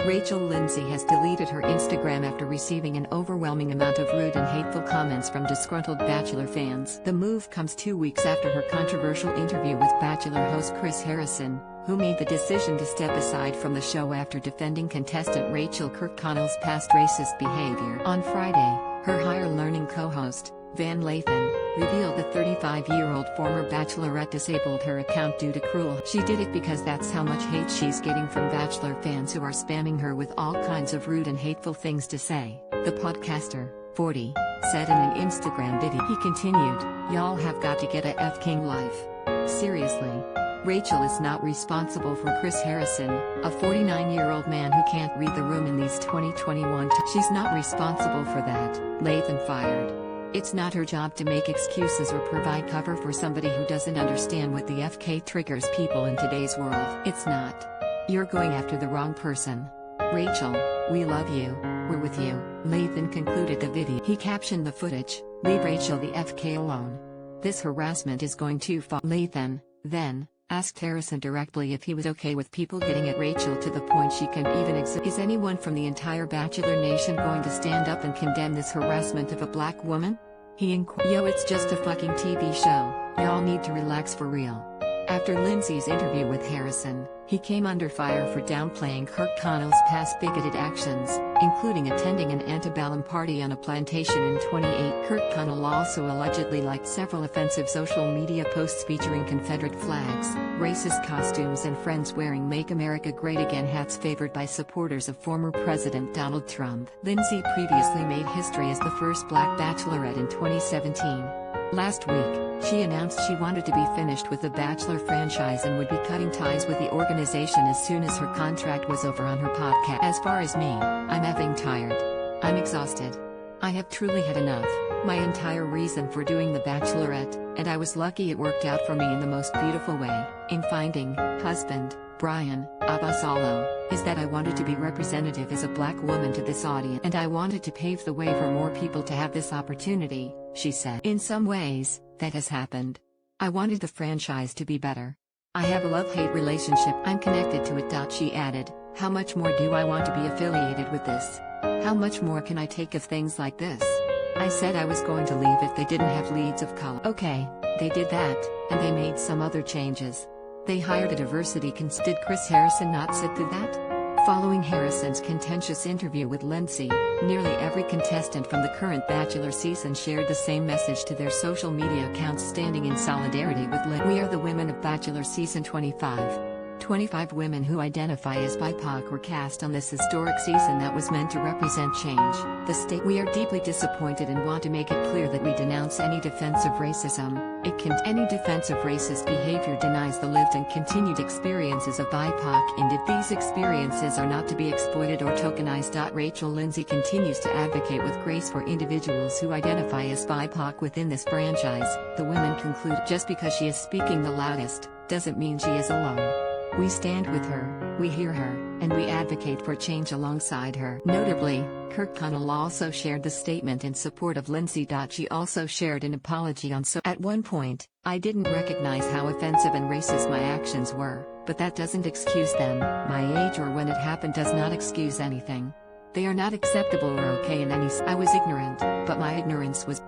Rachel Lindsay has deleted her Instagram after receiving an overwhelming amount of rude and hateful comments from disgruntled Bachelor fans. The move comes 2 weeks after her controversial interview with Bachelor host Chris Harrison, who made the decision to step aside from the show after defending contestant Rachel Kirkconnell's past racist behavior. On Friday, her higher learning co-host, Van Lathan, revealed the 35-year-old former Bachelorette disabled her account due to cruel. She did it because that's how much hate she's getting from Bachelor fans who are spamming her with all kinds of rude and hateful things to say, the podcaster, 40, said in an Instagram video. He continued, "Y'all have got to get a f***ing life. Seriously. Rachel is not responsible for Chris Harrison, a 49-year-old man who can't read the room in these 2021 She's not responsible for that," Lathan fired. "It's not her job to make excuses or provide cover for somebody who doesn't understand what the FK triggers people in today's world. It's not. You're going after the wrong person. Rachel, we love you, we're with you," Lathan concluded the video. He captioned the footage, "Leave Rachel the FK alone. This harassment is going too far." Lathan, then, asked Harrison directly if he was okay with people getting at Rachel to the point she can even exist. "Is anyone from the entire Bachelor Nation going to stand up and condemn this harassment of a black woman?" he inquired. "Yo, it's just a fucking TV show, y'all need to relax for real." After Lindsay's interview with Harrison, he came under fire for downplaying Kirkconnell's past bigoted actions, including attending an antebellum party on a plantation in 2008. Kirkconnell also allegedly liked several offensive social media posts featuring Confederate flags, racist costumes and friends wearing Make America Great Again hats favored by supporters of former President Donald Trump. Lindsay previously made history as the first black bachelorette in 2017. Last week, she announced she wanted to be finished with the Bachelor franchise and would be cutting ties with the organization as soon as her contract was over on her podcast. "As far as me, I'm effing tired. I'm exhausted. I have truly had enough. My entire reason for doing The Bachelorette, and I was lucky it worked out for me in the most beautiful way, in finding husband, Brian Abasolo, is that I wanted to be representative as a black woman to this audience. And I wanted to pave the way for more people to have this opportunity," she said. "In some ways, that has happened. I wanted the franchise to be better. I have a love-hate relationship. I'm connected to it." She added, "How much more do I want to be affiliated with this? How much more can I take of things like this? I said I was going to leave if they didn't have leads of color. Okay, they did that, and they made some other changes. They hired a diversity cons. Did Chris Harrison not sit through that?" Following Harrison's contentious interview with Lindsay, nearly every contestant from the current Bachelor season shared the same message to their social media accounts, standing in solidarity with Lindsay. "We are the women of Bachelor season 25. 25 women who identify as BIPOC were cast on this historic season that was meant to represent change. The state. We are deeply disappointed and want to make it clear that we denounce any defense of racism. Any defense of racist behavior denies the lived and continued experiences of BIPOC These experiences are not to be exploited or tokenized." Rachel Lindsay continues to advocate with grace for individuals who identify as BIPOC within this franchise, the women conclude. "Just because she is speaking the loudest, doesn't mean she is alone. We stand with her, we hear her, and we advocate for change alongside her." Notably, Kirkconnell also shared the statement in support of Lindsay. She also shared an apology on "At one point, I didn't recognize how offensive and racist my actions were, but that doesn't excuse them. My age or when it happened does not excuse anything. They are not acceptable or okay in any I was ignorant, but my ignorance was